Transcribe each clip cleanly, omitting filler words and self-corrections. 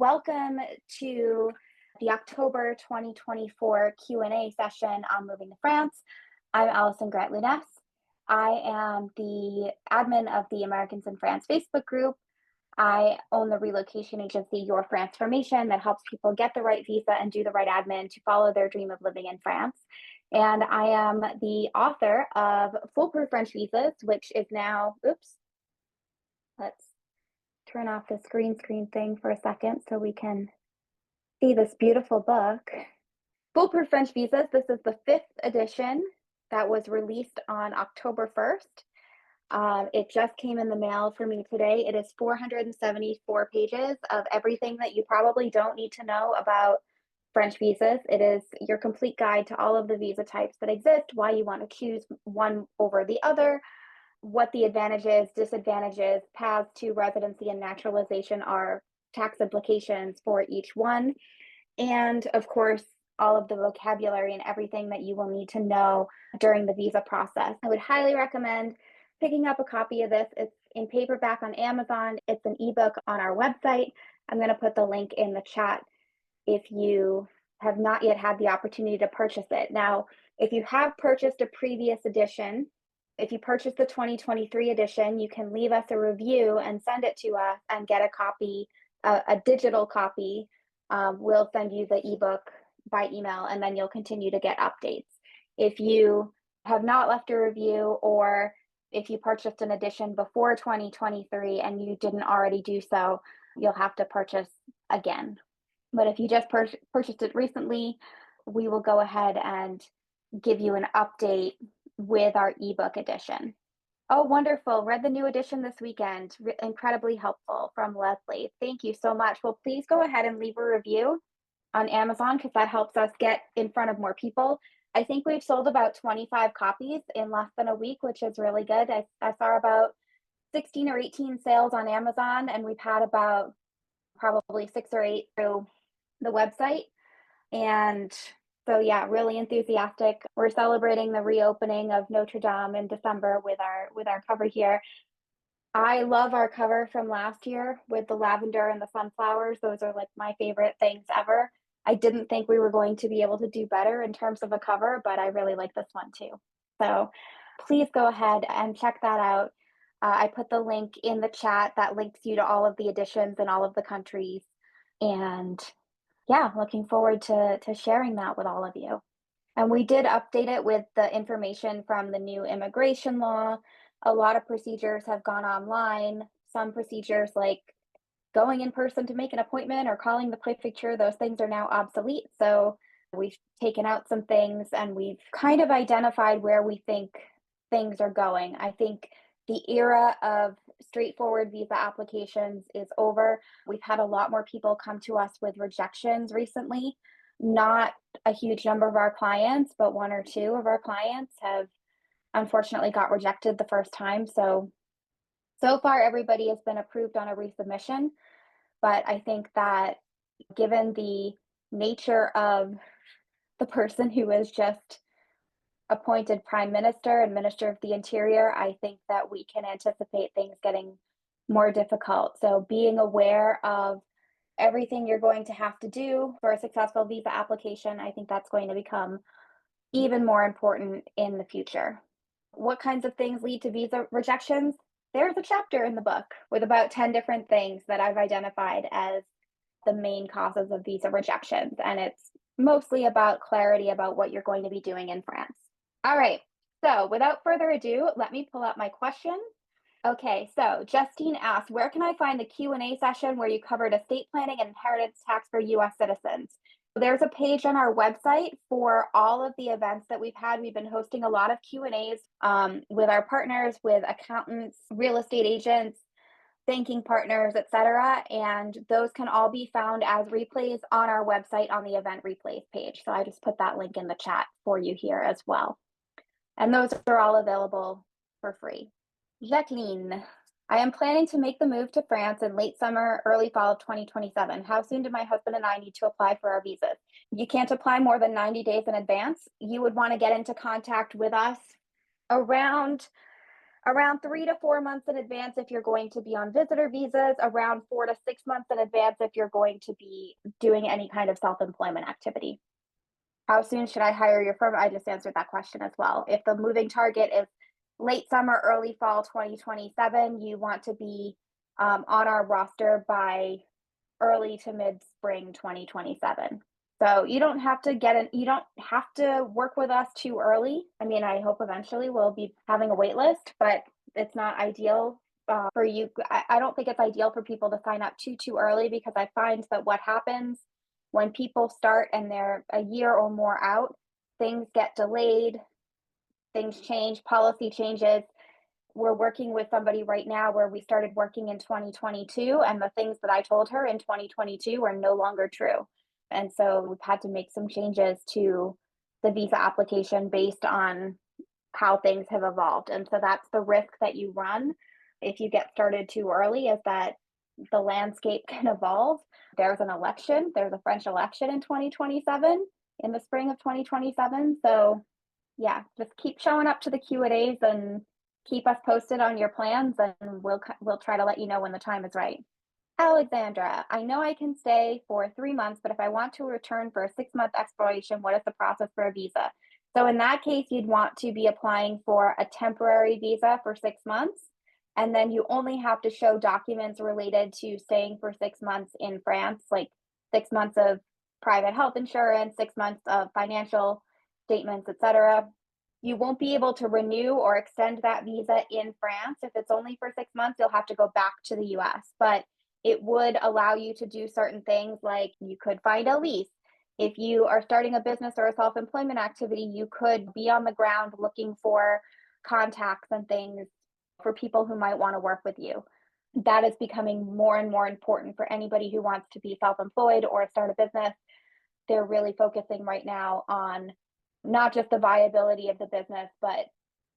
Welcome to the October 2024 Q&A session on moving to France. I'm Allison Grant Lounes. I am the admin of the Americans in France Facebook group. I own the relocation agency, Your Transformation, that helps people get the right visa and do the right admin to follow their dream of living in France. And I am the author of Foolproof French Visas, which is now, let's turn off this green screen thing for a second so we can see this beautiful book. Foolproof French Visas, this is the 5th edition that was released on October 1st. It just came in the mail for me today. It is 474 pages of everything that you probably don't need to know about French visas. It is your complete guide to all of the visa types that exist, why you want to choose one over the other, what the advantages, disadvantages, paths to residency and naturalization are, tax implications for each one, and of course, all of the vocabulary and everything that you will need to know during the visa process. I would highly recommend picking up a copy of this. It's in paperback on Amazon. It's an ebook on our website. I'm going to put the link in the chat if you have not yet had the opportunity to purchase it. Now, if you have purchased a previous edition, if you purchase the 2023 edition, you can leave us a review and send it to us and get a copy, a digital copy. We'll send you the ebook by email, and then you'll continue to get updates. If you have not left a review, or if you purchased an edition before 2023 and you didn't already do so, you'll have to purchase again. But if you just purchased it recently, we will go ahead and give you an update with our ebook edition. Oh, wonderful. Read the new edition this weekend. Incredibly helpful from Leslie. Thank you so much. Well, please go ahead and leave a review on Amazon because that helps us get in front of more people. I think we've sold about 25 copies in less than a week, which is really good. I saw about 16 or 18 sales on Amazon, and we've had about probably 6 or 8 through the website. And so yeah, really enthusiastic. We're celebrating the reopening of Notre Dame in December with our cover here. I love our cover from last year with the lavender and the sunflowers. Those are like my favorite things ever. I didn't think we were going to be able to do better in terms of a cover, but I really like this one too. So please go ahead and check that out. I put the link in the chat that links you to all of the editions in all of the countries. And yeah, looking forward to sharing that with all of you. And we did update it with the information from the new immigration law. A lot of procedures have gone online. Some procedures like going in person to make an appointment or calling the prefecture, those things are now obsolete. So we've taken out some things and we've kind of identified where we think things are going. I think the era of straightforward visa applications is over. We've had a lot more people come to us with rejections recently. Not a huge number of our clients, but 1 or 2 of our clients have unfortunately got rejected the first time. So far everybody has been approved on a resubmission. But I think that given the nature of the person who is just appointed Prime Minister and Minister of the Interior, I think that we can anticipate things getting more difficult. So being aware of everything you're going to have to do for a successful visa application, I think that's going to become even more important in the future. What kinds of things lead to visa rejections? There's a chapter in the book with about 10 different things that I've identified as the main causes of visa rejections. And it's mostly about clarity about what you're going to be doing in France. All right, so without further ado, let me pull up my question. Okay, so Justine asked, where can I find the Q&A session where you covered estate planning and inheritance tax for US citizens? There's a page on our website for all of the events that we've had. We've been hosting a lot of Q&As with our partners, with accountants, real estate agents, banking partners, etc. And those can all be found as replays on our website on the event replays page. So I just put that link in the chat for you here as well. And those are all available for free. Jacqueline, I am planning to make the move to France in late summer, early fall of 2027. How soon do my husband and I need to apply for our visas? You can't apply more than 90 days in advance. You would want to get into contact with us around Around 3 to 4 months in advance if you're going to be on visitor visas, around 4 to 6 months in advance if you're going to be doing any kind of self-employment activity. How soon should I hire your firm? I just answered that question as well. If the moving target is late summer, early fall 2027, you want to be on our roster by early to mid spring 2027. So you don't have to you don't have to work with us too early. I mean, I hope eventually we'll be having a wait list, but it's not ideal for you. I don't think it's ideal for people to sign up too early, because I find that what happens when people start and they're a year or more out, things get delayed, things change, policy changes. We're working with somebody right now where we started working in 2022, and the things that I told her in 2022 are no longer true. And so we've had to make some changes to the visa application based on how things have evolved. And so that's the risk that you run if you get started too early, is that the landscape can evolve. There's an election, there's a French election in 2027, in the spring of 2027. So yeah, just keep showing up to the Q&As and keep us posted on your plans, and we'll try to let you know when the time is right. Alexandra, I know I can stay for 3 months, but if I want to return for a 6-month exploration, what is the process for a visa? So in that case, you'd want to be applying for a temporary visa for 6 months, and then you only have to show documents related to staying for 6 months in France, like 6 months of private health insurance, 6 months of financial statements, etc. You won't be able to renew or extend that visa in France. If it's only for 6 months, you'll have to go back to the US. But it would allow you to do certain things, like you could find a lease. If you are starting a business or a self-employment activity, you could be on the ground looking for contacts and things for people who might want to work with you. That is becoming more and more important for anybody who wants to be self-employed or start a business. They're really focusing right now on not just the viability of the business, but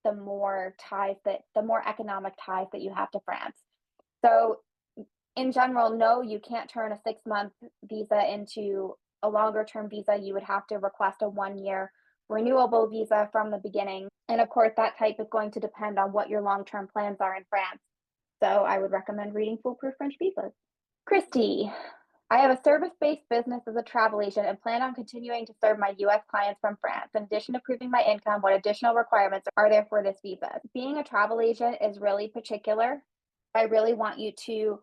the more economic ties that you have to France. So in general, no, you can't turn a 6-month visa into a longer term visa. You would have to request a 1-year renewable visa from the beginning. And of course, that type is going to depend on what your long-term plans are in France. So I would recommend reading Foolproof French Visas. Christy, I have a service-based business as a travel agent and plan on continuing to serve my US clients from France. In addition to proving my income, what additional requirements are there for this visa? Being a travel agent is really particular. I really want you to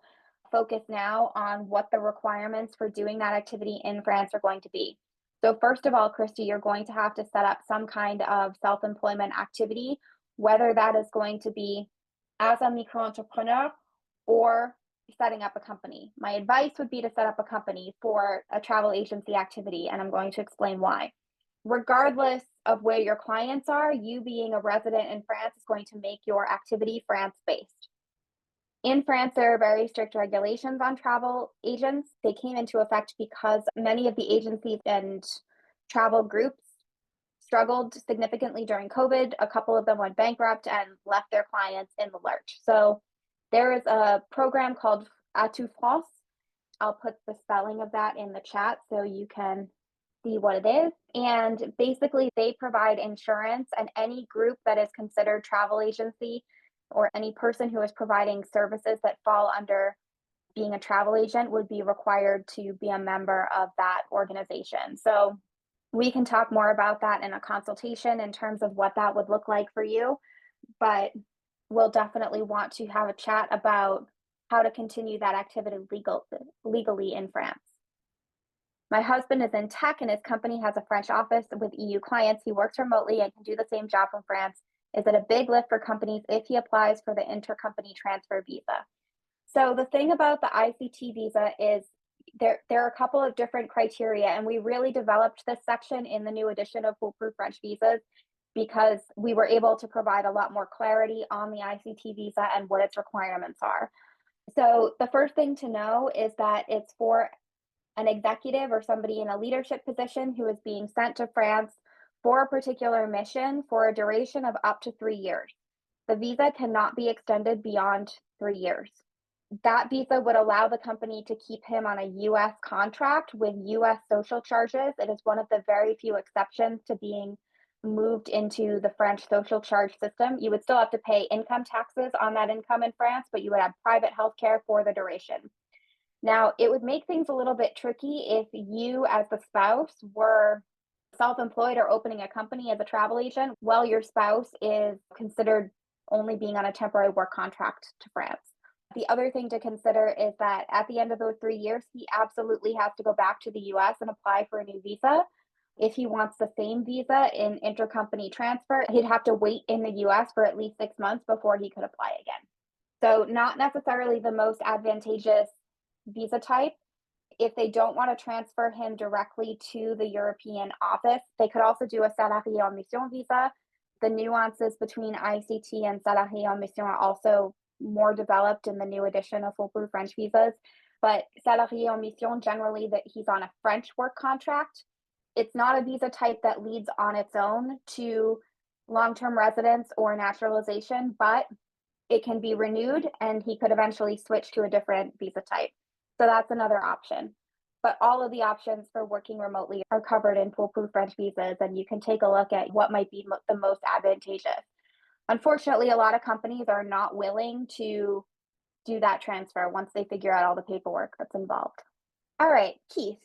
focus now on what the requirements for doing that activity in France are going to be. So first of all, Christy, you're going to have to set up some kind of self-employment activity, whether that is going to be as a micro-entrepreneur or setting up a company. My advice would be to set up a company for a travel agency activity, and I'm going to explain why. Regardless of where your clients are, you being a resident in France is going to make your activity France-based. In France, there are very strict regulations on travel agents. They came into effect because many of the agencies and travel groups struggled significantly during COVID. A couple of them went bankrupt and left their clients in the lurch. So there is a program called A2 France. I'll put the spelling of that in the chat so you can see what it is. And basically, they provide insurance, and any group that is considered travel agency or any person who is providing services that fall under being a travel agent would be required to be a member of that organization. So we can talk more about that in a consultation in terms of what that would look like for you, but we'll definitely want to have a chat about how to continue that activity legally in France. My husband is in tech and his company has a French office with EU clients. He works remotely and can do the same job from France. Is it a big lift for companies if he applies for the intercompany transfer visa? So the thing about the ICT visa is there are a couple of different criteria, and we really developed this section in the new edition of Foolproof French Visas because we were able to provide a lot more clarity on the ICT visa and what its requirements are. So the first thing to know is that it's for an executive or somebody in a leadership position who is being sent to France for a particular mission for a duration of up to 3 years. The visa cannot be extended beyond 3 years. That visa would allow the company to keep him on a US contract with US social charges. It is one of the very few exceptions to being moved into the French social charge system, you would still have to pay income taxes on that income in France, but you would have private healthcare for the duration. Now, it would make things a little bit tricky if you, as the spouse, were self-employed or opening a company as a travel agent while your spouse is considered only being on a temporary work contract to France. The other thing to consider is that at the end of those 3 years, he absolutely has to go back to the US and apply for a new visa. If he wants the same visa in intercompany transfer, he'd have to wait in the US for at least 6 months before he could apply again. So, not necessarily the most advantageous visa type. If they don't want to transfer him directly to the European office, they could also do a salarié en mission visa. The nuances between ICT and salarié en mission are also more developed in the new edition of full-blood French visas. But salarié en mission, generally, that he's on a French work contract. It's not a visa type that leads on its own to long-term residence or naturalization, but it can be renewed and he could eventually switch to a different visa type. So that's another option. But all of the options for working remotely are covered in foolproof French visas, and you can take a look at what might be the most advantageous. Unfortunately, a lot of companies are not willing to do that transfer once they figure out all the paperwork that's involved. All right, Keith,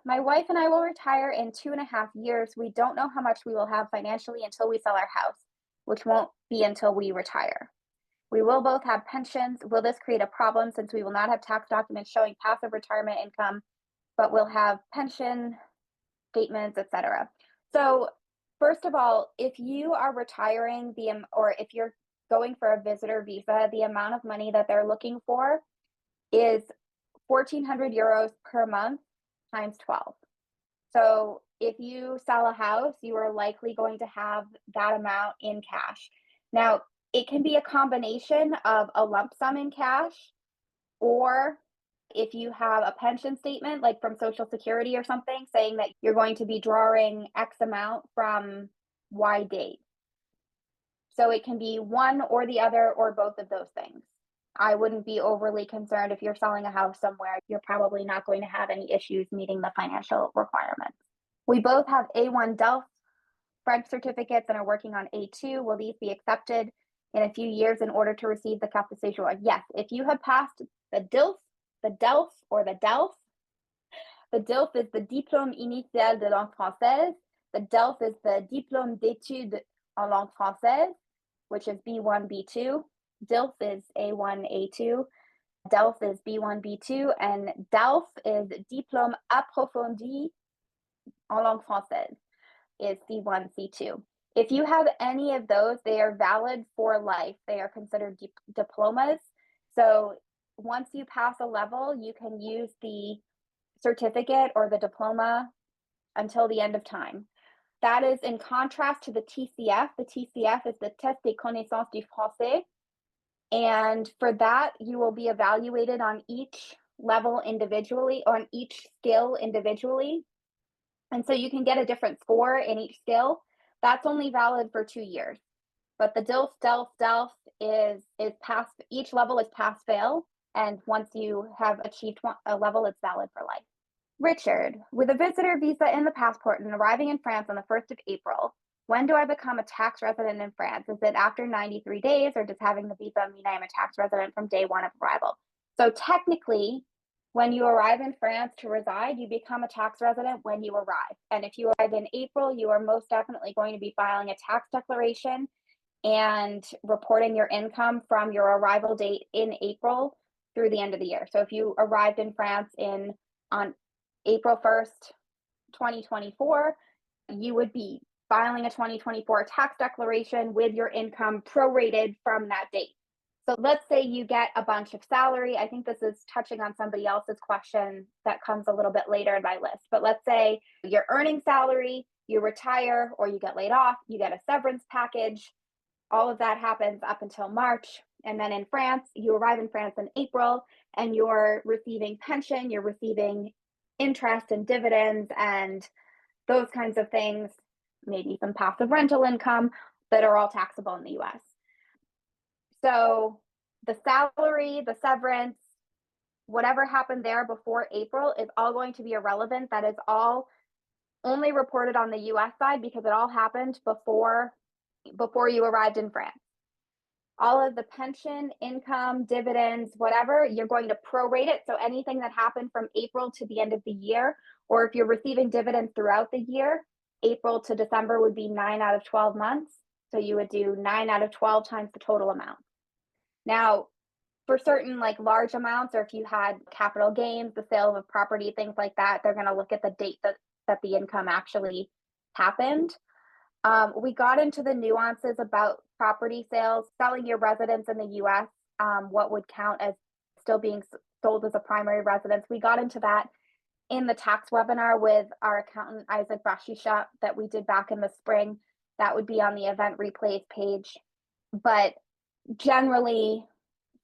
my wife and I will retire in 2.5 years. We don't know how much we will have financially until we sell our house, which won't be until we retire. We will both have pensions. Will this create a problem since we will not have tax documents showing passive retirement income, but we'll have pension statements, etc.? So, first of all, if you are retiring or if you're going for a visitor visa, the amount of money that they're looking for is 1,400 euros per month times 12. So, if you sell a house, you are likely going to have that amount in cash. Now, it can be a combination of a lump sum in cash, or if you have a pension statement, like from Social Security or something, saying that you're going to be drawing X amount from Y date. So it can be one or the other or both of those things. I wouldn't be overly concerned if you're selling a house somewhere. You're probably not going to have any issues meeting the financial requirements. We both have A1 DELF French certificates and are working on A2. Will these be accepted in a few years in order to receive the carte de séjour? Yes, if you have passed the DELF, the DELF, or the DELF. The DELF is the Diplôme initial de langue française. The DELF is the Diplôme d'études en langue française, which is B1, B2. DELF is A1, A2. DELF is B1, B2. And DELF is Diplôme approfondi en langue française, is C1, C2. If you have any of those, they are valid for life. They are considered diplomas. So once you pass a level, you can use the certificate or the diploma until the end of time. That is in contrast to the TCF. The TCF is the Test des connaissances du français. And for that, you will be evaluated on each level individually, on each skill individually. And so you can get a different score in each skill. That's only valid for 2 years. But the DELF is pass, each level is pass fail. And once you have achieved a level, it's valid for life. Richard, with a visitor visa in the passport and arriving in France on the 1st of April, when do I become a tax resident in France? Is it after 93 days, or does having the visa mean I am a tax resident from day one of arrival? So technically, when you arrive in France to reside, you become a tax resident when you arrive. And if you arrive in April, you are most definitely going to be filing a tax declaration and reporting your income from your arrival date in April through the end of the year. So if you arrived in France on April 1st, 2024, you would be filing a 2024 tax declaration with your income prorated from that date. So let's say you get a bunch of salary. I think this is touching on somebody else's question that comes a little bit later in my list. But let's say you're earning salary, you retire, or you get laid off, you get a severance package. All of that happens up until March. And then in France, you arrive in France in April, and you're receiving pension, you're receiving interest and dividends and those kinds of things, maybe some passive rental income that are all taxable in the US. So the salary, the severance, whatever happened there before April is all going to be irrelevant. That is all only reported on the US side because it all happened before you arrived in France. All of the pension, income, dividends, whatever, you're going to prorate it. So anything that happened from April to the end of the year, or if you're receiving dividends throughout the year, April to December would be 9 out of 12 months. So you would do 9 out of 12 times the total amount. Now, for certain like large amounts, or if you had capital gains, the sale of a property, things like that, they're going to look at the date that the income actually happened. We got into the nuances about property sales, selling your residence in the US, what would count as still being sold as a primary residence. We got into that in the tax webinar with our accountant, Isaac Brashisha, that we did back in the spring. That would be on the event replays page. But generally,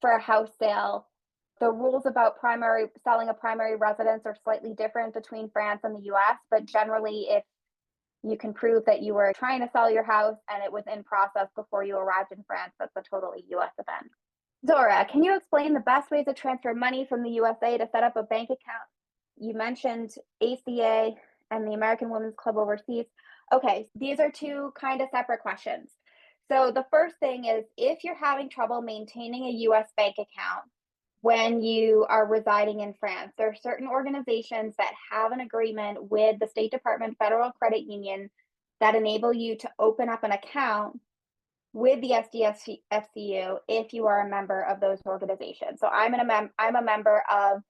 for a house sale, the rules about selling a primary residence are slightly different between France and the US, but generally, if you can prove that you were trying to sell your house and it was in process before you arrived in France, that's a totally US event. Zora, can you explain the best ways to transfer money from the USA to set up a bank account? You mentioned ACA and the American Women's Club overseas. Okay, these are two kind of separate questions. So the first thing is, if you're having trouble maintaining a US bank account when you are residing in France, there are certain organizations that have an agreement with the State Department Federal Credit Union that enable you to open up an account with the SDFCU if you are a member of those organizations. So I'm a member of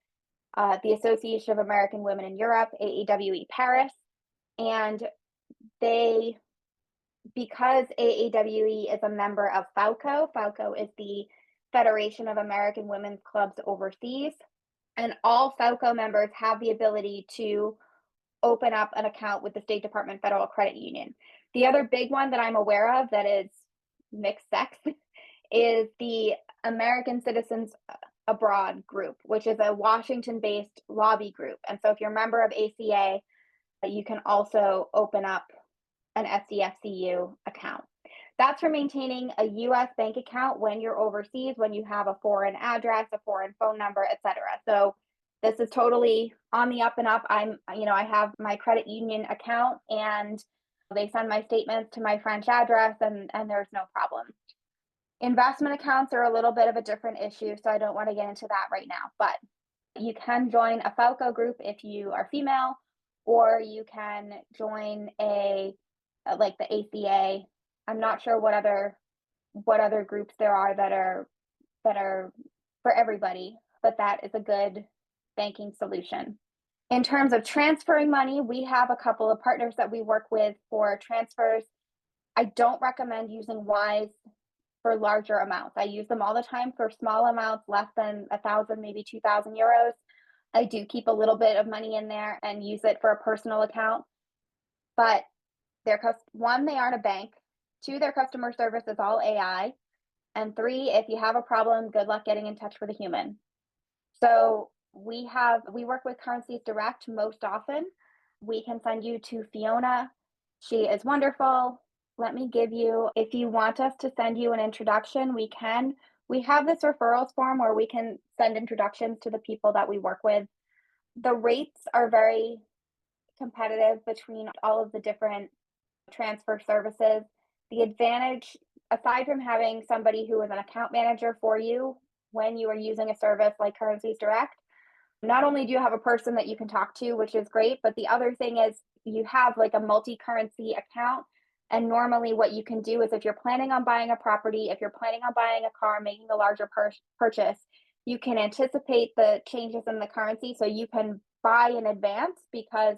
the Association of American Women in Europe, AAWE Paris, and because AAWE is a member of FAUCO is the Federation of American Women's Clubs Overseas, and all FAUCO members have the ability to open up an account with the State Department Federal Credit Union. The other big one that I'm aware of that is mixed sex is the American Citizens Abroad group, which is a Washington-based lobby group. And so if you're a member of ACA, you can also open up an SDFCU account. That's for maintaining a US bank account when you're overseas, when you have a foreign address, a foreign phone number, etc. So this is totally on the up and up. I have my credit union account and they send my statements to my French address and there's no problem. Investment accounts are a little bit of a different issue, so I don't want to get into that right now, but you can join a FAUCO group if you are female, or you can join like the ACA. I'm not sure what other groups there are that are for everybody, but that is a good banking solution. In terms of transferring money, we have a couple of partners that we work with for transfers. I don't recommend using Wise for larger amounts. I use them all the time for small amounts, less than 1,000, maybe 2,000 euros. I do keep a little bit of money in there and use it for a personal account. But one, they aren't a bank. Two, their customer service is all AI. And three, if you have a problem, good luck getting in touch with a human. So we work with Currencies Direct most often. We can send you to Fiona. She is wonderful. Let me give you, if you want us to send you an introduction, we can. We have this referrals form where we can send introductions to the people that we work with. The rates are very competitive between all of the different transfer services. The advantage, aside from having somebody who is an account manager for you when you are using a service like Currencies Direct, not only do you have a person that you can talk to, which is great, but the other thing is you have like a multi-currency account. And normally what you can do is if you're planning on buying a property, if you're planning on buying a car, making a larger purchase, you can anticipate the changes in the currency. So you can buy in advance, because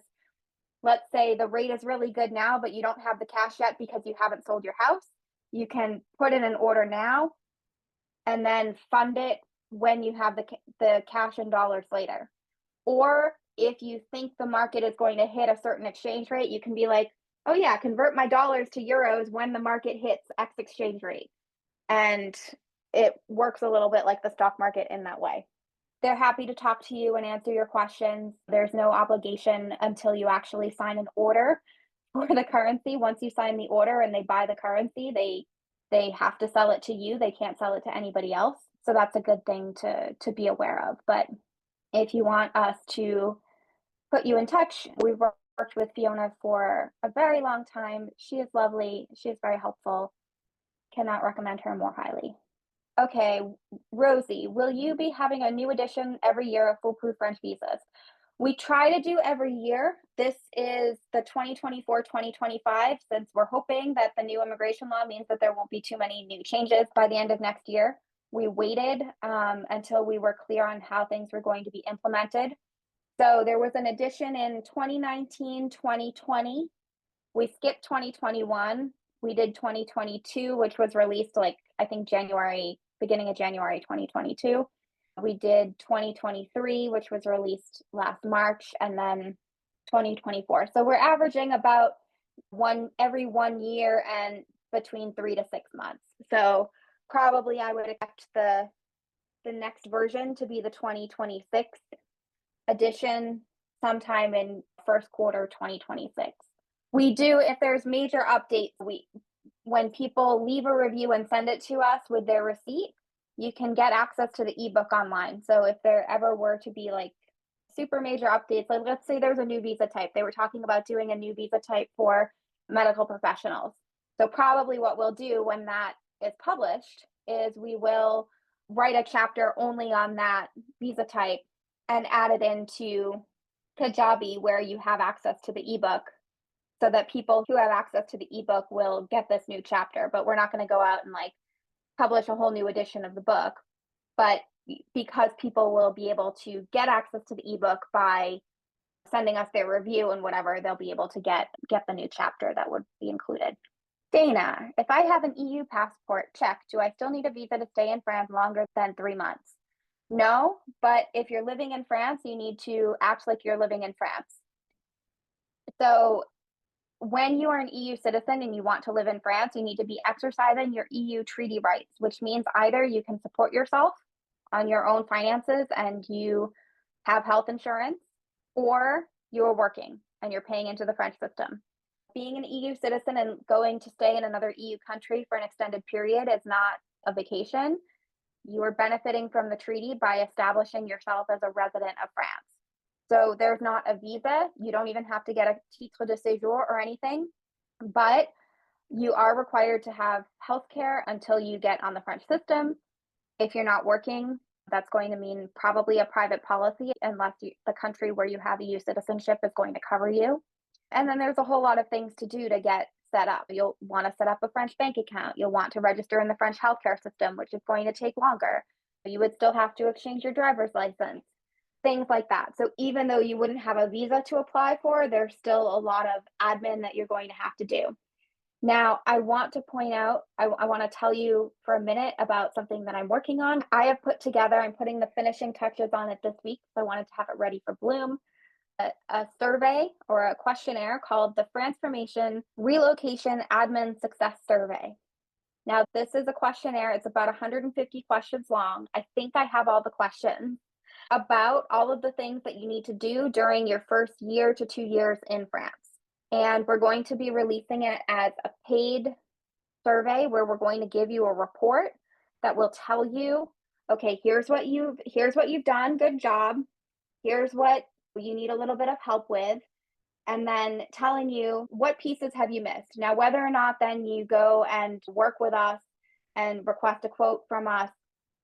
let's say the rate is really good now, but you don't have the cash yet because you haven't sold your house. You can put in an order now and then fund it when you have the cash in dollars later. Or if you think the market is going to hit a certain exchange rate, you can be like, oh yeah, convert my dollars to euros when the market hits X exchange rate. And it works a little bit like the stock market in that way. They're happy to talk to you and answer your questions. There's no obligation until you actually sign an order for the currency. Once you sign the order and they buy the currency, they have to sell it to you. They can't sell it to anybody else. So that's a good thing to be aware of. But if you want us to put you in touch, we Worked with Fiona for a very long time. She is lovely. She is very helpful. Cannot recommend her more highly. Okay, Rosie, will you be having a new edition every year of Foolproof French visas? We try to do every year. This is the 2024-2025, since we're hoping that the new immigration law means that there won't be too many new changes by the end of next year. We waited until we were clear on how things were going to be implemented. So there was an edition in 2019, 2020. We skipped 2021. We did 2022, which was released like, I think beginning of January 2022. We did 2023, which was released last March, and then 2024. So we're averaging about one every 1 year and between 3 to 6 months. So probably I would expect the next version to be the 2026 edition sometime in first quarter 2026. We do, if there's major updates, when people leave a review and send it to us with their receipt, you can get access to the ebook online. So if there ever were to be like super major updates, like let's say there's a new visa type, they were talking about doing a new visa type for medical professionals. So probably what we'll do when that is published is we will write a chapter only on that visa type and add it into Kajabi, where you have access to the ebook, so that people who have access to the ebook will get this new chapter. But we're not going to go out and like publish a whole new edition of the book. But because people will be able to get access to the ebook by sending us their review and whatever, they'll be able to get the new chapter that would be included. Dana, if I have an EU passport, check. Do I still need a visa to stay in France longer than 3 months? No, but if you're living in France, you need to act like you're living in France. So when you are an EU citizen and you want to live in France, you need to be exercising your EU treaty rights, which means either you can support yourself on your own finances and you have health insurance, or you're working and you're paying into the French system. Being an EU citizen and going to stay in another EU country for an extended period is not a vacation. You are benefiting from the treaty by establishing yourself as a resident of France. So there's not a visa. You don't even have to get a titre de séjour or anything, but you are required to have healthcare until you get on the French system. If you're not working, that's going to mean probably a private policy unless the country where you have EU citizenship is going to cover you. And then there's a whole lot of things to do to get set up. You'll want to set up a French bank account. You'll want to register in the French healthcare system, which is going to take longer. You would still have to exchange your driver's license, things like that. So even though you wouldn't have a visa to apply for, there's still a lot of admin that you're going to have to do. Now, I want to point out, I want to tell you for a minute about something that I'm working on. I'm putting the finishing touches on it this week, so I wanted to have it ready for Bloom. A survey or a questionnaire called the Transformation Relocation Admin Success Survey. Now, this is a questionnaire. It's about 150 questions long. I think I have all the questions about all of the things that you need to do during your first year to 2 years in France. And we're going to be releasing it as a paid survey where we're going to give you a report that will tell you, okay, here's what you've done, good job. Here's what you need a little bit of help with, and then telling you what pieces have you missed. Now, whether or not then you go and work with us and request a quote from us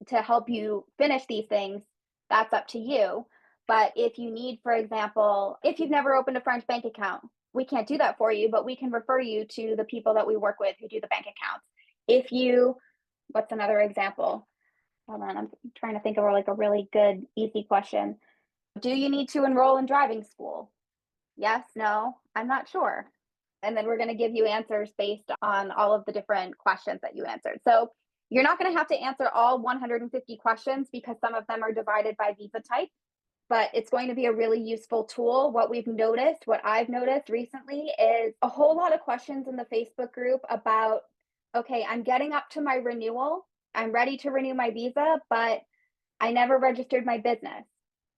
to help you finish these things, that's up to you. But if you need, for example, if you've never opened a French bank account, we can't do that for you, but we can refer you to the people that we work with who do the bank accounts. What's another example? Hold on, I'm trying to think of like a really good, easy question. Do you need to enroll in driving school? Yes, no, I'm not sure. And then we're going to give you answers based on all of the different questions that you answered. So you're not going to have to answer all 150 questions because some of them are divided by visa type, but it's going to be a really useful tool. What I've noticed recently is a whole lot of questions in the Facebook group about, okay, I'm getting up to my renewal. I'm ready to renew my visa, but I never registered my business.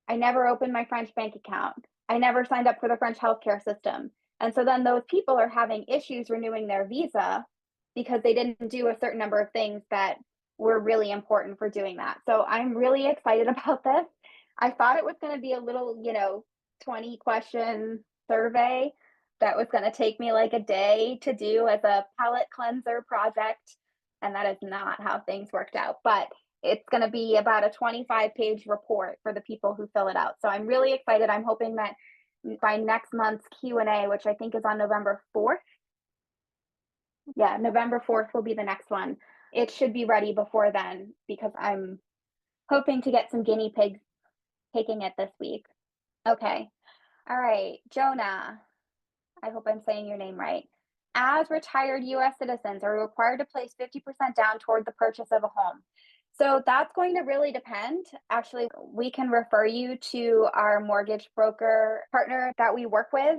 I never opened my French bank account. I never signed up for the French healthcare system. And so then those people are having issues renewing their visa because they didn't do a certain number of things that were really important for doing that. So I'm really excited about this. I thought it was going to be a little, 20 question survey that was going to take me like a day to do as a palette cleanser project. And that is not how things worked out. But it's going to be about a 25-page report for the people who fill it out. So I'm really excited. I'm hoping that by next month's Q&A, which I think is on November 4th. Yeah, November 4th will be the next one. It should be ready before then because I'm hoping to get some guinea pigs taking it this week. Okay. All right, Jonah. I hope I'm saying your name right. As retired US citizens are required to place 50% down toward the purchase of a home. So that's going to really depend. Actually, we can refer you to our mortgage broker partner that we work with.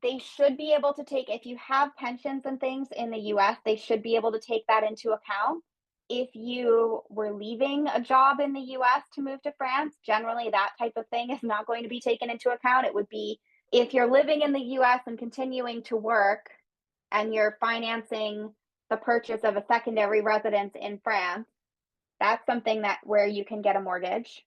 They should be able to take, if you have pensions and things in the US, they should be able to take that into account. If you were leaving a job in the US to move to France, generally that type of thing is not going to be taken into account. It would be if you're living in the US and continuing to work and you're financing the purchase of a secondary residence in France, that's something that where you can get a mortgage.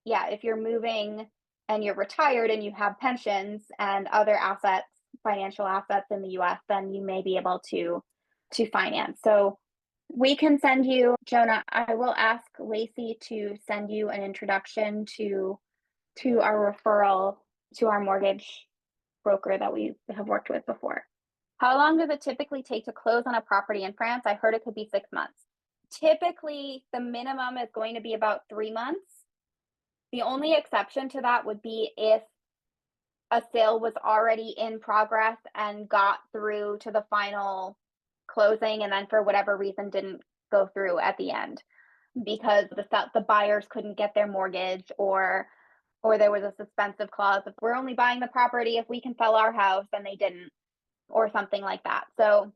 Yeah, if you're moving and you're retired and you have pensions and other assets, financial assets in the US, then you may be able to finance. So we can send you, Jonah, I will ask Lacey to send you an introduction to our referral to our mortgage broker that we have worked with before. How long does it typically take to close on a property in France? I heard it could be 6 months. Typically, the minimum is going to be about 3 months. The only exception to that would be if a sale was already in progress and got through to the final closing and then for whatever reason didn't go through at the end because the buyers couldn't get their mortgage or there was a suspensive clause of we're only buying the property if we can sell our house and they didn't or something like that. So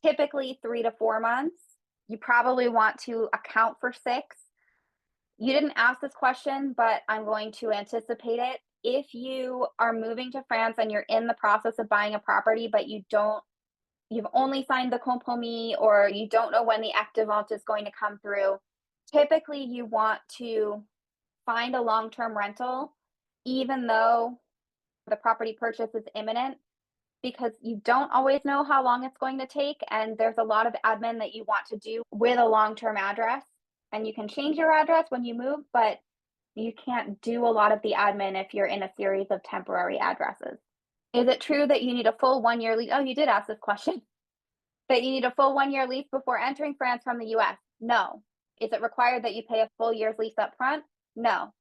typically 3 to 4 months. You probably want to account for 6. You didn't ask this question, but I'm going to anticipate it. If you are moving to France and you're in the process of buying a property, but you've only signed the compromis or you don't know when the acte de vente is going to come through, typically you want to find a long-term rental, even though the property purchase is imminent, because you don't always know how long it's going to take. And there's a lot of admin that you want to do with a long-term address. And you can change your address when you move, but you can't do a lot of the admin if you're in a series of temporary addresses. Is it true that you need a full 1-year lease? Oh, you did ask this question. That you need a full 1-year lease before entering France from the US? No. Is it required that you pay a full year's lease up front? No.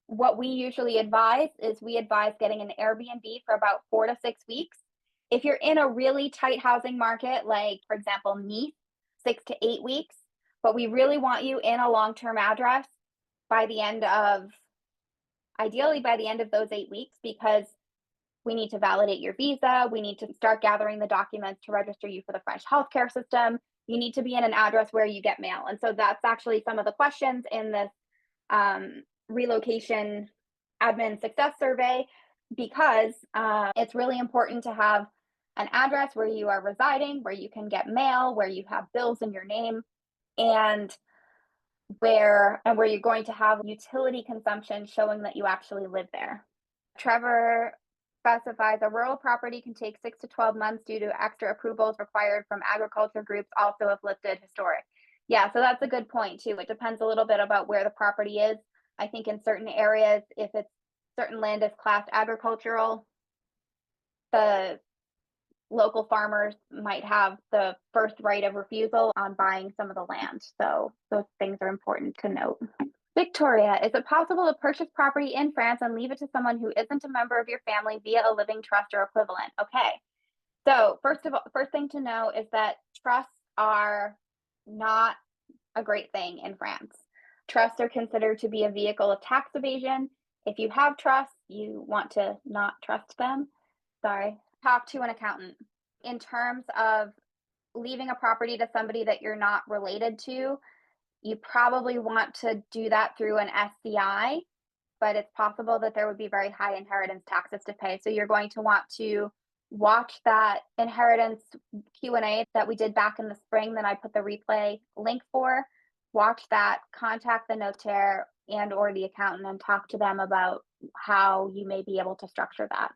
What we usually advise is we advise getting an Airbnb for about 4 to 6 weeks. If you're in a really tight housing market, like for example, Nice, 6 to 8 weeks, but we really want you in a long-term address ideally by the end of those 8 weeks, because we need to validate your visa. We need to start gathering the documents to register you for the French healthcare system. You need to be in an address where you get mail. And so that's actually some of the questions in this relocation admin success survey, because it's really important to have an address where you are residing, where you can get mail, where you have bills in your name, and where you're going to have utility consumption showing that you actually live there. Trevor specifies a rural property can take 6 to 12 months due to extra approvals required from agriculture groups, also if listed historic. Yeah, so that's a good point too. It depends a little bit about where the property is. I think in certain areas, if it's certain land is classed agricultural, the local farmers might have the first right of refusal on buying some of the land. So those things are important to note. Victoria, is it possible to purchase property in France and leave it to someone who isn't a member of your family via a living trust or equivalent? Okay. So first thing to know is that trusts are not a great thing in France. Trusts are considered to be a vehicle of tax evasion. If you have trusts, you want to not trust them. Sorry. Talk to an accountant. In terms of leaving a property to somebody that you're not related to, you probably want to do that through an SCI, but it's possible that there would be very high inheritance taxes to pay. So you're going to want to watch that inheritance Q&A that we did back in the spring that I put the replay link for. Watch that, contact the notaire and or the accountant and talk to them about how you may be able to structure that.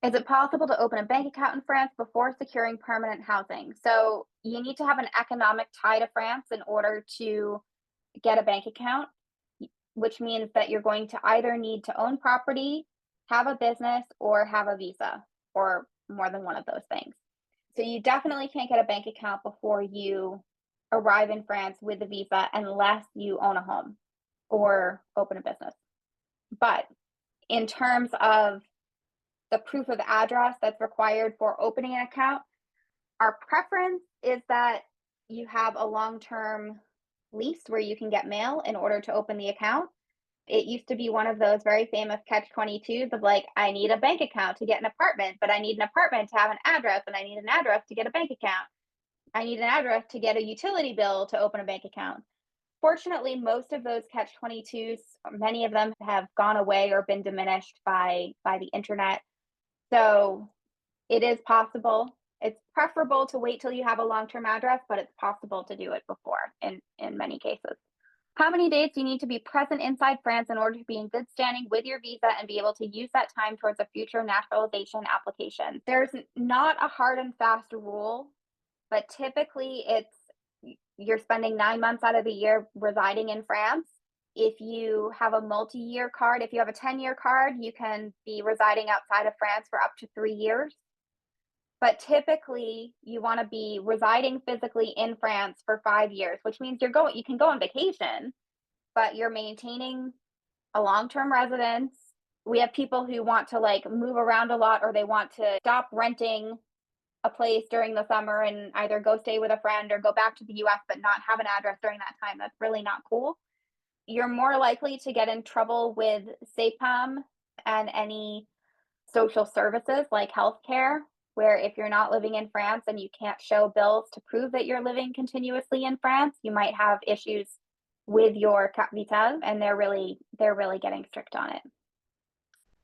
Is it possible to open a bank account in France before securing permanent housing? So you need to have an economic tie to France in order to get a bank account, which means that you're going to either need to own property, have a business, or have a visa, or more than one of those things. So you definitely can't get a bank account before you arrive in France with a visa unless you own a home or open a business. But in terms of the proof of address that's required for opening an account, our preference is that you have a long-term lease where you can get mail in order to open the account. It used to be one of those very famous catch-22s of like, I need a bank account to get an apartment, but I need an apartment to have an address, and I need an address to get a bank account. I need an address to get a utility bill to open a bank account. Fortunately, most of those catch-22s, many of them have gone away or been diminished by the internet. So it is possible. It's preferable to wait till you have a long-term address, but it's possible to do it before in many cases. How many days do you need to be present inside France in order to be in good standing with your visa and be able to use that time towards a future naturalization application? There's not a hard and fast rule, but typically you're spending 9 months out of the year residing in France. If you have a multi-year card, if you have a 10-year card, you can be residing outside of France for up to 3 years. But typically, you want to be residing physically in France for 5 years, which means you can go on vacation, but you're maintaining a long-term residence. We have people who want to like move around a lot, or they want to stop renting a place during the summer and either go stay with a friend or go back to the US but not have an address during that time. That's really not cool. You're more likely to get in trouble with SAPAM and any social services like healthcare, where if you're not living in France and you can't show bills to prove that you're living continuously in France, you might have issues with your carte vitale, and they're really getting strict on it.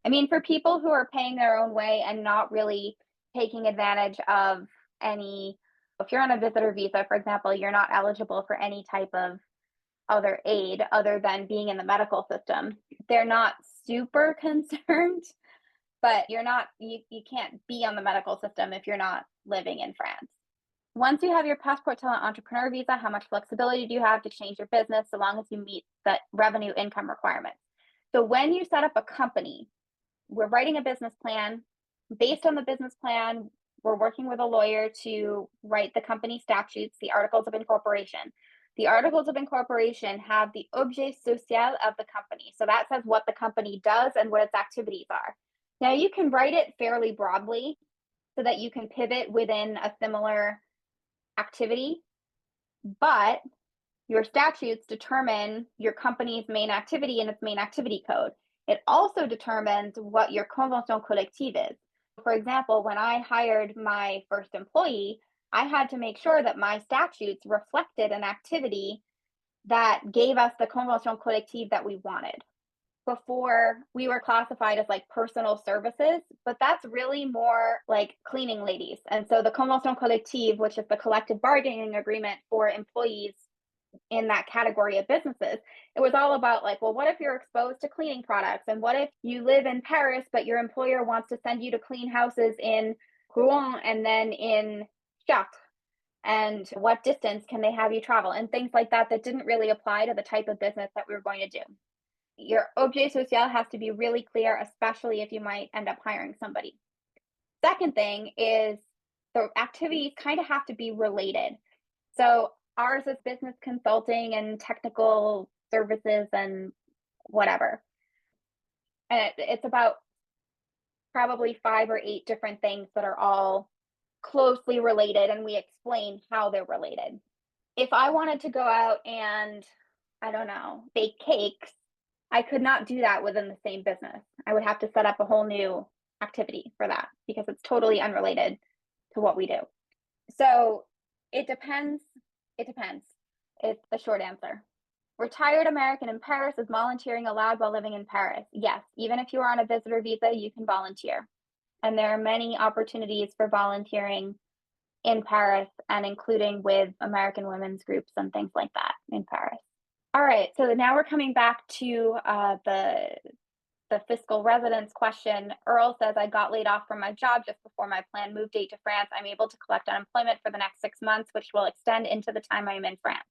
I mean, for people who are paying their own way and not really taking advantage of any, if you're on a visitor visa, for example, you're not eligible for any type of other aid other than being in the medical system. They're not super concerned, but you can't be on the medical system if you're not living in France. Once you have your passport talent entrepreneur visa, how much flexibility do you have to change your business so long as you meet the revenue income requirements? So when you set up a company, we're writing a business plan. Based on the business plan, we're working with a lawyer to write the company statutes, the articles of incorporation. The articles of incorporation have the objet social of the company. So that says what the company does and what its activities are. Now you can write it fairly broadly so that you can pivot within a similar activity, but your statutes determine your company's main activity and its main activity code. It also determines what your convention collective is. For example, when I hired my first employee, I had to make sure that my statutes reflected an activity that gave us the convention collective that we wanted. Before, we were classified as like personal services, but that's really more like cleaning ladies. And so the convention collective, which is the collective bargaining agreement for employees in that category of businesses, it was all about like, well, what if you're exposed to cleaning products? And what if you live in Paris, but your employer wants to send you to clean houses in Rouen and then in Chartres? And what distance can they have you travel? And things like that didn't really apply to the type of business that we were going to do. Your objet social has to be really clear, especially if you might end up hiring somebody. Second thing is the activities kind of have to be related. So ours is business consulting and technical services and whatever. And it's about probably 5 or 8 different things that are all closely related, and we explain how they're related. If I wanted to go out and, I don't know, bake cakes, I could not do that within the same business. I would have to set up a whole new activity for that because it's totally unrelated to what we do. So it depends. It depends. It's the short answer. Retired American in Paris, is volunteering allowed while living in Paris? Yes, even if you are on a visitor visa, you can volunteer. And there are many opportunities for volunteering in Paris, and including with American women's groups and things like that in Paris. All right, so now we're coming back to the the fiscal residence question, Earl says, I got laid off from my job just before my planned move date to France. I'm able to collect unemployment for the next 6 months, which will extend into the time I'm in France.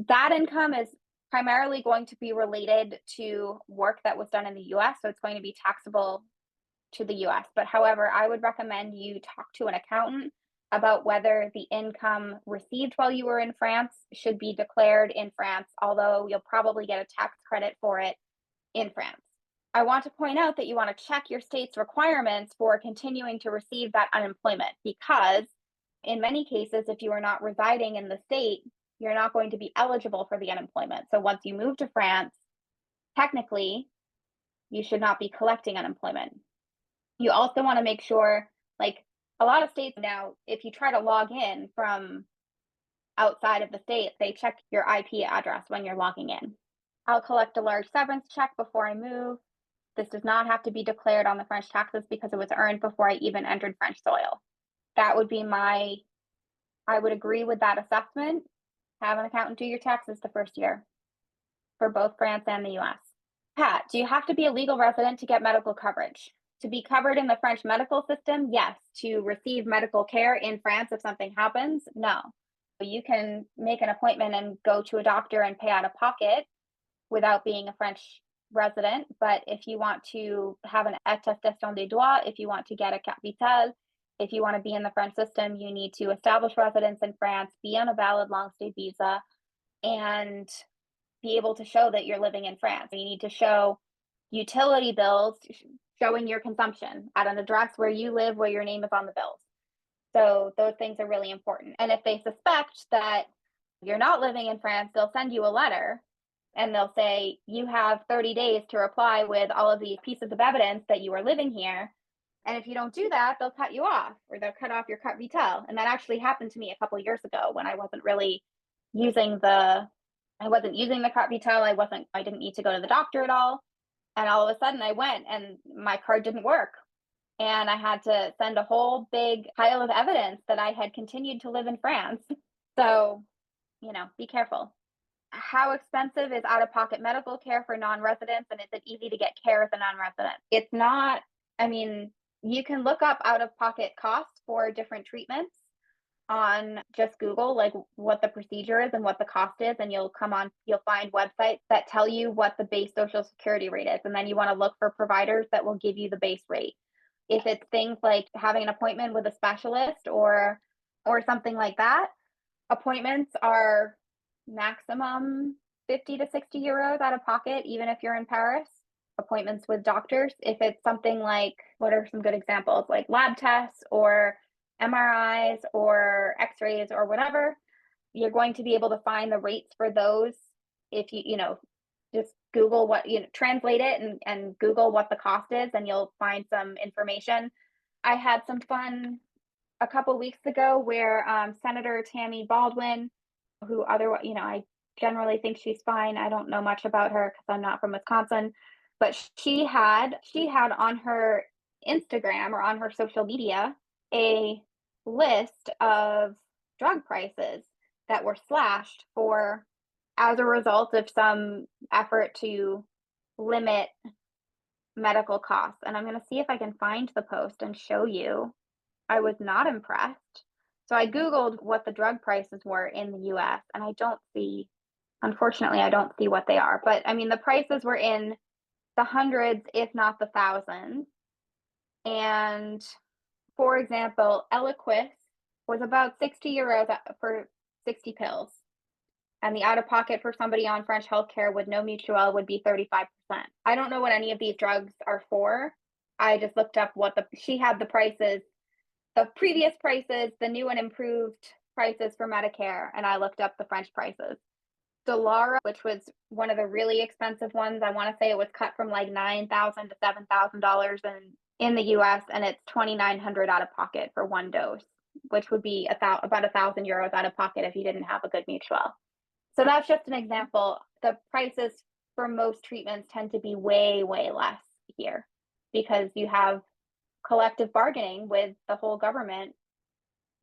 That income is primarily going to be related to work that was done in the US, so it's going to be taxable to the US. But however, I would recommend you talk to an accountant about whether the income received while you were in France should be declared in France, although you'll probably get a tax credit for it in France. I want to point out that you want to check your state's requirements for continuing to receive that unemployment, because in many cases, if you are not residing in the state, you're not going to be eligible for the unemployment. So once you move to France, technically, you should not be collecting unemployment. You also want to make sure, like a lot of states now, if you try to log in from outside of the state, they check your IP address when you're logging in. I'll collect a large severance check before I move. This does not have to be declared on the French taxes because it was earned before I even entered French soil. That would be I would agree with that assessment. Have an accountant do your taxes the first year for both France and the US. Pat, do you have to be a legal resident to get medical coverage? To be covered in the French medical system, yes. To receive medical care in France if something happens, no. You can make an appointment and go to a doctor and pay out of pocket without being a French resident. But if you want to have an attestation des droits, if you want to get a carte vitale, if you want to be in the French system, you need to establish residence in France, be on a valid long stay visa, and be able to show that you're living in France. You need to show utility bills showing your consumption at an address where you live, where your name is on the bills. So those things are really important. And if they suspect that you're not living in France, they'll send you a letter and they'll say, you have 30 days to reply with all of these pieces of evidence that you are living here. And if you don't do that, they'll cut you off, or they'll cut off your carte vitale. And that actually happened to me a couple of years ago when I wasn't really using the carte vitale. I didn't need to go to the doctor at all. And all of a sudden I went and my card didn't work. And I had to send a whole big pile of evidence that I had continued to live in France. So, be careful. How expensive is out-of-pocket medical care for non-residents, and is it easy to get care as a non-resident? It's not. You can look up out-of-pocket costs for different treatments on just Google, like what the procedure is and what the cost is, and you'll find websites that tell you what the base Social Security rate is, and then you want to look for providers that will give you the base rate. If it's things like having an appointment with a specialist or something like that, appointments are maximum 50 to 60 euros out of pocket, even if you're in Paris. Appointments with doctors, if it's something like, what are some good examples, like lab tests or MRIs or x-rays or whatever, you're going to be able to find the rates for those if you just Google translate it and Google what the cost is, and you'll find some information. I had some fun a couple weeks ago where Senator Tammy Baldwin, who I generally think she's fine. I don't know much about her because I'm not from Wisconsin, but she had on her Instagram or on her social media a list of drug prices that were slashed as a result of some effort to limit medical costs. And I'm going to see if I can find the post and show you. I was not impressed. So I Googled what the drug prices were in the US, and unfortunately, I don't see what they are. But the prices were in the hundreds, if not the thousands. And for example, Eliquis was about 60 euros for 60 pills. And the out-of-pocket for somebody on French healthcare with no mutuelle would be 35%. I don't know what any of these drugs are for. I just looked up she had the prices, the previous prices, the new and improved prices for Medicare, and I looked up the French prices. Stelara, which was one of the really expensive ones, I want to say it was cut from like $9,000 to $7,000 in the US, and it's $2,900 out of pocket for one dose, which would be about 1,000 euros out of pocket if you didn't have a good mutuelle. So that's just an example. The prices for most treatments tend to be way, way less here because you have collective bargaining with the whole government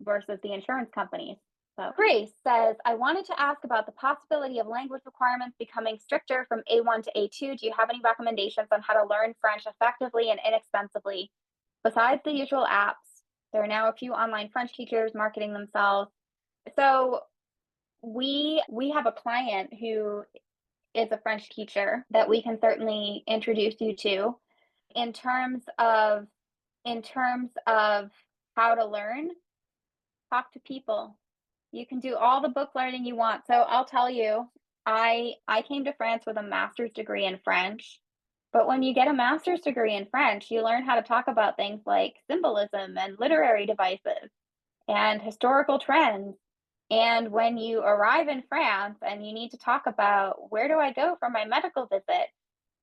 versus the insurance companies. So Grace says, I wanted to ask about the possibility of language requirements becoming stricter from A1 to A2. Do you have any recommendations on how to learn French effectively and inexpensively? Besides the usual apps, there are now a few online French teachers marketing themselves. So we have a client who is a French teacher that we can certainly introduce you to. In terms of how to learn, talk to people. You can do all the book learning you want. So I'll tell you, I came to France with a master's degree in French. But when you get a master's degree in French, you learn how to talk about things like symbolism and literary devices and historical trends. And when you arrive in France and you need to talk about, where do I go for my medical visit?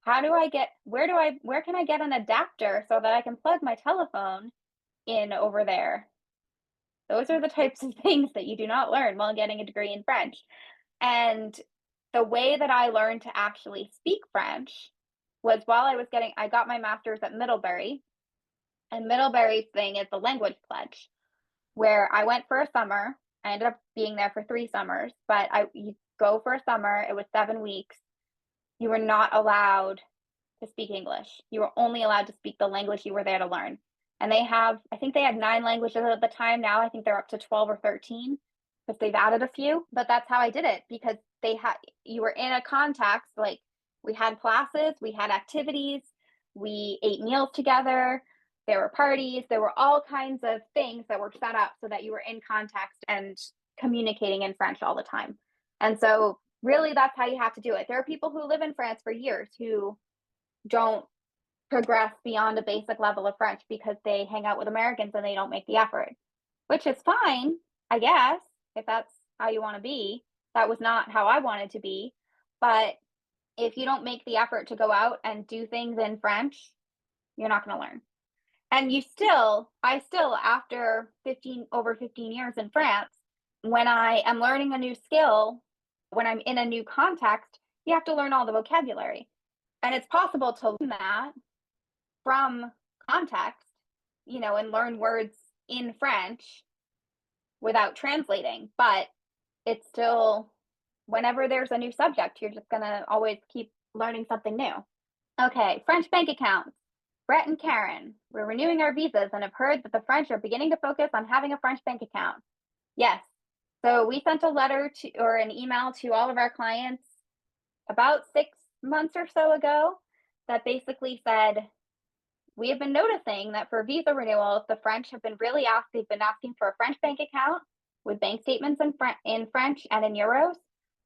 How do I get, where can I get an adapter so that I can plug my telephone in over there? Those are the types of things that you do not learn while getting a degree in French. And the way that I learned to actually speak French was while I got my master's at Middlebury. And Middlebury's thing is the language pledge, where I went for a summer. I ended up being there for 3 summers, but you go for a summer, it was 7 weeks. You were not allowed to speak English. You were only allowed to speak the language you were there to learn. And I think they had 9 languages at the time. Now I think they're up to 12 or 13 because they've added a few. But that's how I did it, because you were in a context, like we had classes, we had activities, we ate meals together, there were parties, there were all kinds of things that were set up so that you were in context and communicating in French all the time. And so really that's how you have to do it. There are people who live in France for years who don't progress beyond a basic level of French because they hang out with Americans and they don't make the effort, which is fine, I guess, if that's how you want to be. That was not how I wanted to be. But if you don't make the effort to go out and do things in French, you're not going to learn. And I still, after over 15 years in France, when I am learning a new skill, when I'm in a new context, you have to learn all the vocabulary. And it's possible to learn that from context, and learn words in French without translating. But it's still, whenever there's a new subject, you're just going to always keep learning something new. Okay, French bank accounts. Brett and Karen, we're renewing our visas and have heard that the French are beginning to focus on having a French bank account. Yes. So we sent a letter or an email to all of our clients about 6 months or so ago that basically said, we have been noticing that for visa renewals, the French have been they've been asking for a French bank account with bank statements in French and in euros,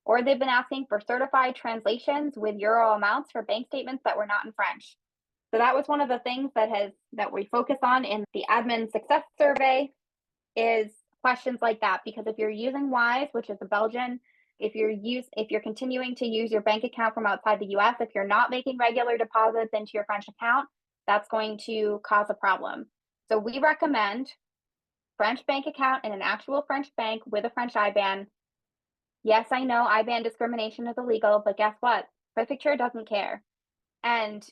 or they've been asking for certified translations with euro amounts for bank statements that were not in French. So that was one of the things that we focus on in the admin success survey, is questions like that. Because if you're using Wise, which is a Belgian, if you're continuing to use your bank account from outside the US, if you're not making regular deposits into your French account, that's going to cause a problem. So we recommend French bank account in an actual French bank with a French IBAN. Yes, I know IBAN discrimination is illegal, but guess what? Prefecture doesn't care. And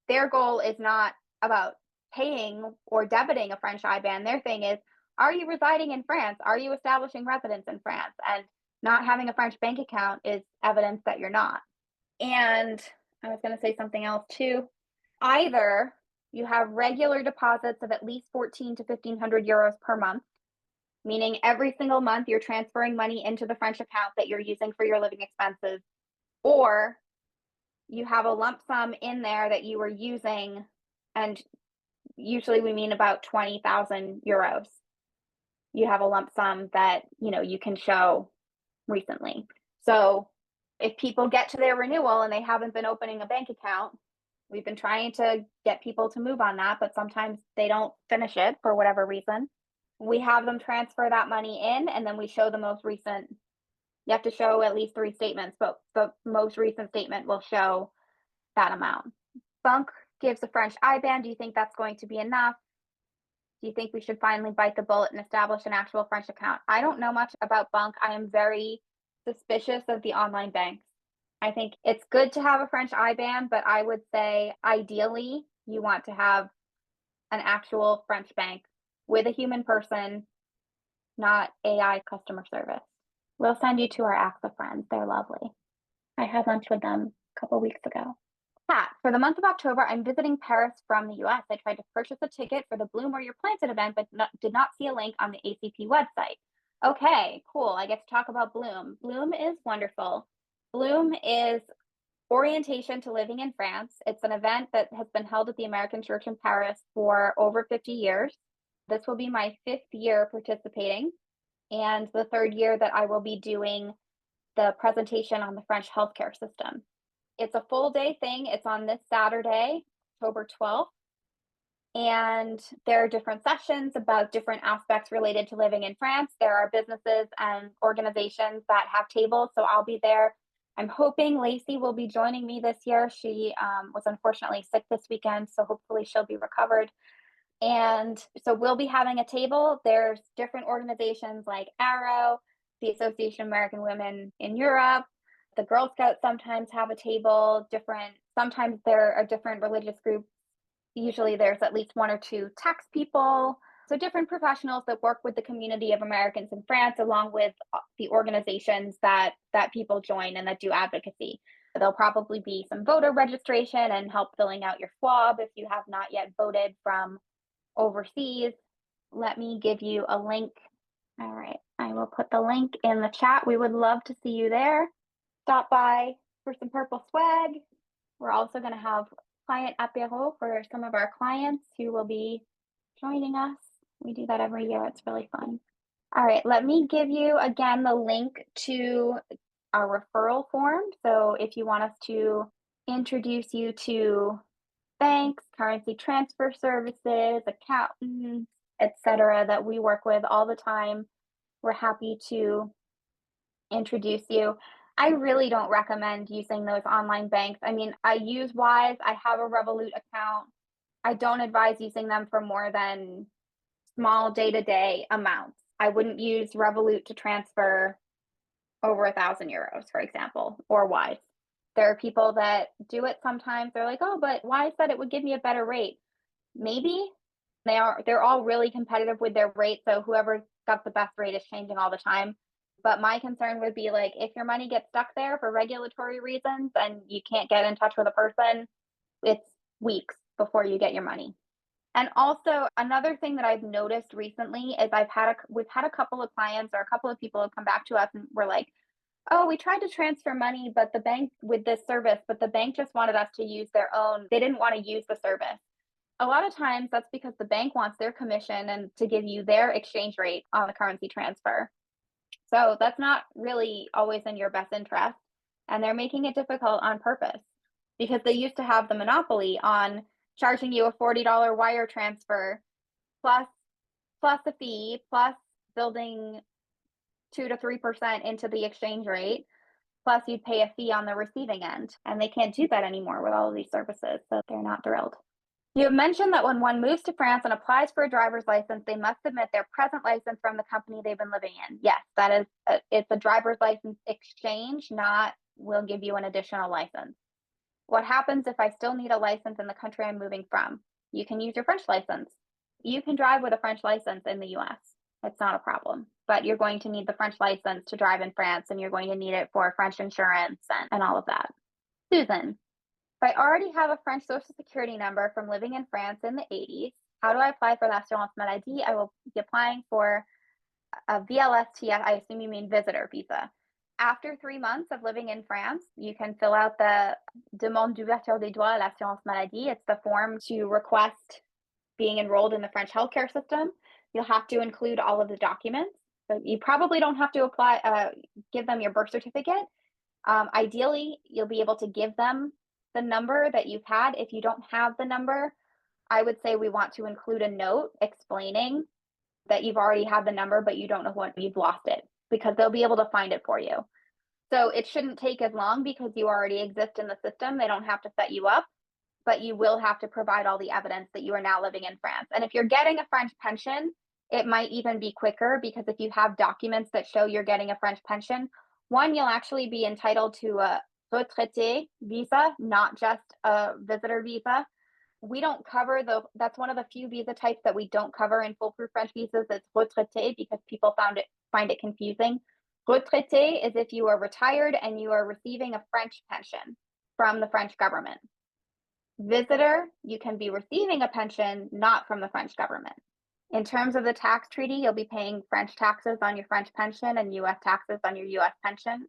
their goal is not about paying or debiting a French IBAN. Their thing is, are you residing in France? Are you establishing residence in France? And not having a French bank account is evidence that you're not. And I was going to say something else too. Either you have regular deposits of at least 14 to 1,500 euros per month, meaning every single month you're transferring money into the French account that you're using for your living expenses, or you have a lump sum in there that you are using, and usually we mean about 20,000 euros. You have a lump sum that, you can show recently. So if people get to their renewal and they haven't been opening a bank account, we've been trying to get people to move on that, but sometimes they don't finish it for whatever reason. We have them transfer that money in, and then we show the most recent. You have to show at least 3 statements, but the most recent statement will show that amount. Bunk gives a French IBAN. Do you think that's going to be enough? Do you think we should finally bite the bullet and establish an actual French account? I don't know much about Bunk. I am very suspicious of the online banks. I think it's good to have a French IBAN, but I would say ideally you want to have an actual French bank with a human person not AI customer service. We'll send you to our AXA friends. They're lovely. I had lunch with them a couple weeks ago. Kat, for the month of October, I'm visiting Paris from the US. I tried to purchase a ticket for the Bloom Where You're Planted event, but did not see a link on the ACP website. Okay, cool. I get to talk about Bloom. Bloom is wonderful. Bloom is Orientation to Living in France. It's an event that has been held at the American Church in Paris for over 50 years. This will be my 5th year participating, and the 3rd year that I will be doing the presentation on the French healthcare system. It's a full day thing. It's on this Saturday, October 12th. And there are different sessions about different aspects related to living in France. There are businesses and organizations that have tables, so I'll be there. I'm hoping Lacey will be joining me this year. She was unfortunately sick this weekend, so hopefully she'll be recovered. And so we'll be having a table. There's different organizations like Arrow, the Association of American Women in Europe, the Girl Scouts sometimes have a table, sometimes there are different religious groups. Usually there's at least 1 or 2 tax people. So different professionals that work with the community of Americans in France, along with the organizations that people join and that do advocacy. There'll probably be some voter registration and help filling out your FWAB if you have not yet voted from overseas. Let me give you a link. All right, I will put the link in the chat. We would love to see you there. Stop by for some purple swag. We're also going to have client apéro for some of our clients who will be joining us. We do that every year. It's really fun. All right, let me give you again the link to our referral form. So if you want us to introduce you to banks, currency transfer services, accountants, etc., that we work with all the time, we're happy to introduce you. I really don't recommend using those online banks. I mean, I use Wise. I have a Revolut account. I don't advise using them for more than small day-to-day amounts. I wouldn't use Revolut to transfer over 1,000 euros, for example, or Wise. There are people that do it sometimes. They're like, oh, but Wise said it would give me a better rate. Maybe. They're all really competitive with their rate, so whoever got the best rate is changing all the time. But my concern would be, like, if your money gets stuck there for regulatory reasons and you can't get in touch with a person, it's weeks before you get your money. And also another thing that I've noticed recently is we've had a couple of clients or a couple of people have come back to us and were like, oh, we tried to transfer money, but the bank with this service, but the bank just wanted us to use their own. They didn't want to use the service. A lot of times that's because the bank wants their commission and to give you their exchange rate on the currency transfer. So that's not really always in your best interest. And they're making it difficult on purpose because they used to have the monopoly on charging you a $40 wire transfer plus a fee, plus building 2 to 3% into the exchange rate, plus you'd pay a fee on the receiving end. And they can't do that anymore with all of these services, so they're not thrilled. You have mentioned that when one moves to France and applies for a driver's license, they must submit their present license from the company they've been living in. Yes, that is, it's a driver's license exchange, not we'll give you an additional license. What happens if I still need a license in the country I'm moving from? You can use your French license. You can drive with a French license in the US. It's not a problem, but you're going to need the French license to drive in France, and you're going to need it for French insurance and all of that. Susan, if I already have a French Social Security number from living in France in the 80s, how do I apply for l'assurance maladie? I will be applying for a VLSTF, I assume you mean visitor visa. After 3 months of living in France, you can fill out the demande d'ouverture des droits à l'assurance maladie. It's the form to request being enrolled in the French healthcare system. You'll have to include all of the documents. So you probably don't have to give them your birth certificate. Ideally, you'll be able to give them the number that you've had. If you don't have the number, I would say we want to include a note explaining that you've already had the number, but you don't know when you've lost it, because they'll be able to find it for you. So it shouldn't take as long because you already exist in the system. They don't have to set you up, but you will have to provide all the evidence that you are now living in France. And if you're getting a French pension, it might even be quicker, because if you have documents that show you're getting a French pension, one, you'll actually be entitled to a retraité visa, not just a visitor visa, we don't cover that's one of the few visa types that we don't cover in foolproof French visas. It's retraité because people find it confusing. Retraité is if you are retired and you are receiving a French pension from the French government. Visitor, you can be receiving a pension not from the French government. In terms of the tax treaty, you'll be paying French taxes on your French pension and US taxes on your US pension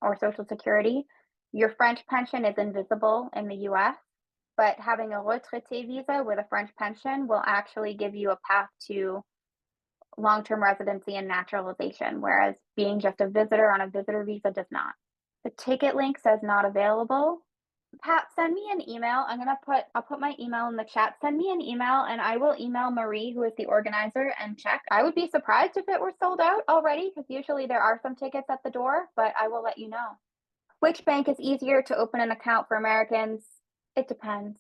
or Social Security. Your French pension is invisible in the US, but having a retraité visa with a French pension will actually give you a path to long-term residency and naturalization, whereas being just a visitor on a visitor visa does not. The ticket link says not available. Pat, send me an email. I'll put my email in the chat. Send me an email and I will email Marie, who is the organizer, and check. I would be surprised if it were sold out already, because usually there are some tickets at the door, but I will let you know. Which bank is easier to open an account for Americans? It depends.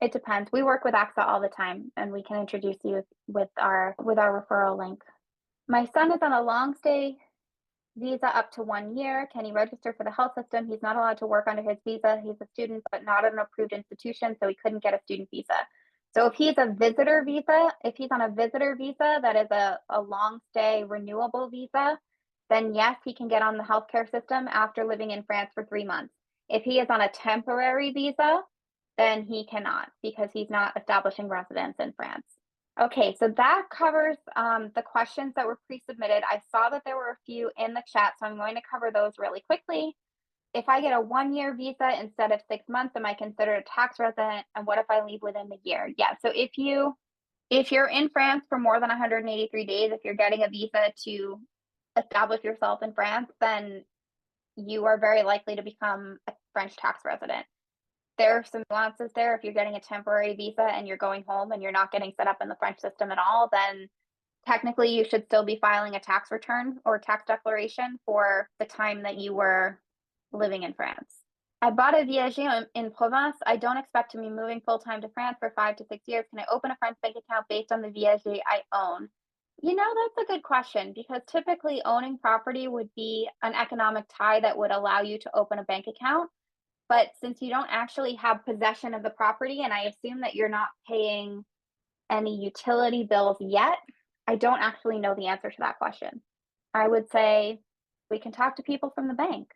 It depends. We work with AXA all the time, and we can introduce you with our referral link. My son is on a long stay visa up to 1 year. Can he register for the health system? He's not allowed to work under his visa. He's a student, but not an approved institution, so he couldn't get a student visa. So if he's on a visitor visa that is a long stay renewable visa, then yes, he can get on the healthcare system after living in France for 3 months. If he is on a temporary visa, then he cannot, because he's not establishing residence in France. Okay, so that covers the questions that were pre-submitted. I saw that there were a few in the chat, so I'm going to cover those really quickly. If I get a 1-year visa instead of 6 months, am I considered a tax resident? And what if I leave within the year? Yeah, so if you're in France for more than 183 days, if you're getting a visa to establish yourself in France, then you are very likely to become a French tax resident. There are some nuances there. If you're getting a temporary visa and you're going home and you're not getting set up in the French system at all, then technically you should still be filing a tax return or tax declaration for the time that you were living in France. I bought a viager in Provence. I don't expect to be moving full-time to France for 5 to 6 years. Can I open a French bank account based on the viager I own? That's a good question, because typically owning property would be an economic tie that would allow you to open a bank account. But since you don't actually have possession of the property, and I assume that you're not paying any utility bills yet, I don't actually know the answer to that question. I would say we can talk to people from the bank.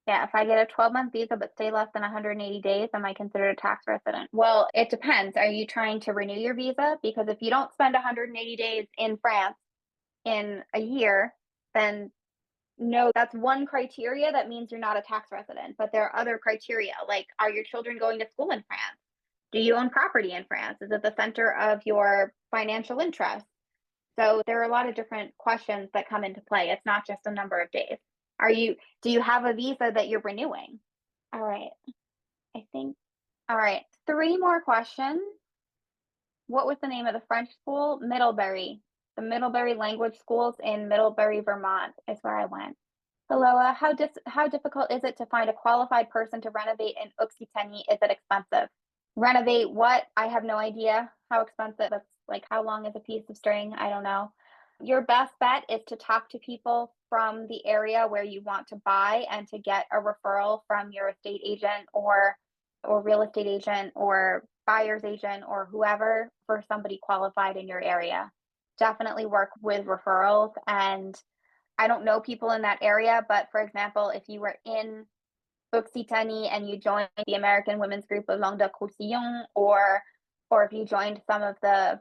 Yeah, if I get a 12-month visa but stay less than 180 days, am I considered a tax resident? Well, it depends. Are you trying to renew your visa? Because if you don't spend 180 days in France in a year, then no, that's one criteria that means you're not a tax resident. But there are other criteria, like, are your children going to school in France? Do you own property in France? Is it the center of your financial interest? So there are a lot of different questions that come into play. It's not just a number of days. Do you have a visa that you're renewing? All right. All right. 3 more questions. What was the name of the French school? Middlebury. The Middlebury Language Schools in Middlebury, Vermont is where I went. Hello, how difficult is it to find a qualified person to renovate in Occitanie? Is it expensive? Renovate what? I have no idea how expensive. That's like, how long is a piece of string? I don't know. Your best bet is to talk to people from the area where you want to buy and to get a referral from your estate agent or real estate agent or buyer's agent or whoever for somebody qualified in your area. Definitely work with referrals. And I don't know people in that area, but for example, if you were in Occitanie and you joined the American Women's Group of Languedoc-Roussillon, or if you joined some of the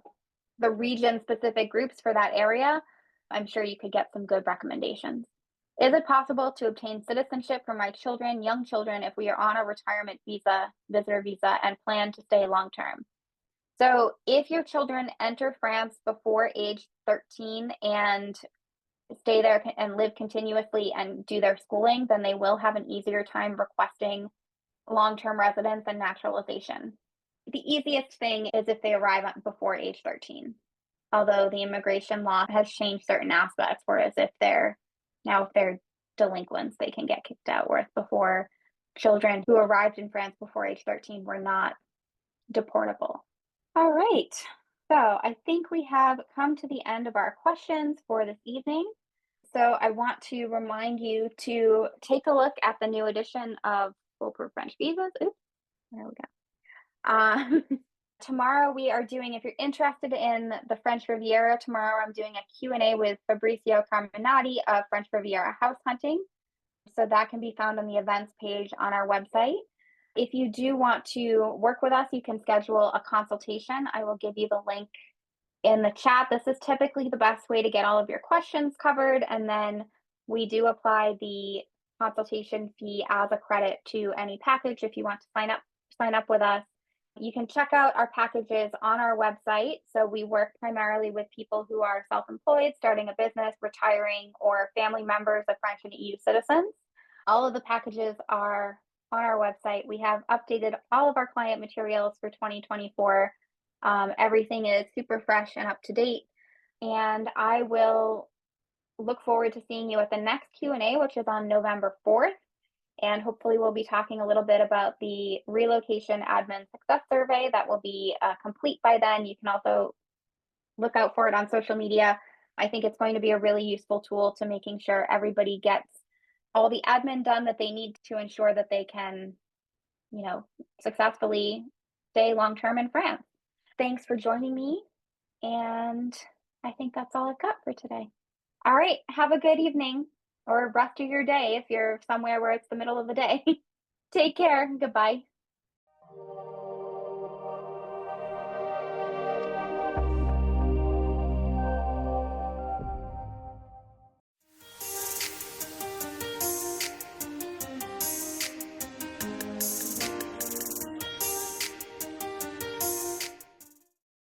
region-specific groups for that area, I'm sure you could get some good recommendations. Is it possible to obtain citizenship for my children, young children, if we are on a retirement visa, visitor visa, and plan to stay long-term? So if your children enter France before age 13 and stay there and live continuously and do their schooling, then they will have an easier time requesting long-term residence and naturalization. The easiest thing is if they arrive before age 13, although the immigration law has changed certain aspects, whereas if they're delinquents, they can get kicked out, whereas before, children who arrived in France before age 13 were not deportable. All right, so I think we have come to the end of our questions for this evening. So I want to remind you to take a look at the new edition of Foolproof French Visas. Oops, there we go. Tomorrow we are doing, if you're interested in the French Riviera, tomorrow I'm doing a Q&A with Fabrizio Carminati of French Riviera House Hunting. So that can be found on the events page on our website. If you do want to work with us, you can schedule a consultation. I will give you the link in the chat. This is typically the best way to get all of your questions covered. And then we do apply the consultation fee as a credit to any package if you want to sign up with us. You can check out our packages on our website. So we work primarily with people who are self-employed, starting a business, retiring, or family members of French and EU citizens. All of the packages are on our website. We have updated all of our client materials for 2024. Everything is super fresh and up to date. And I will look forward to seeing you at the next Q&A, which is on November 4th. And hopefully we'll be talking a little bit about the relocation admin success survey that will be complete by then. You can also look out for it on social media. I think it's going to be a really useful tool to making sure everybody gets all the admin done that they need to ensure that they can, successfully stay long-term in France. Thanks for joining me. And I think that's all I've got for today. All right. Have a good evening or rest of your day if you're somewhere where it's the middle of the day. Take care. Goodbye.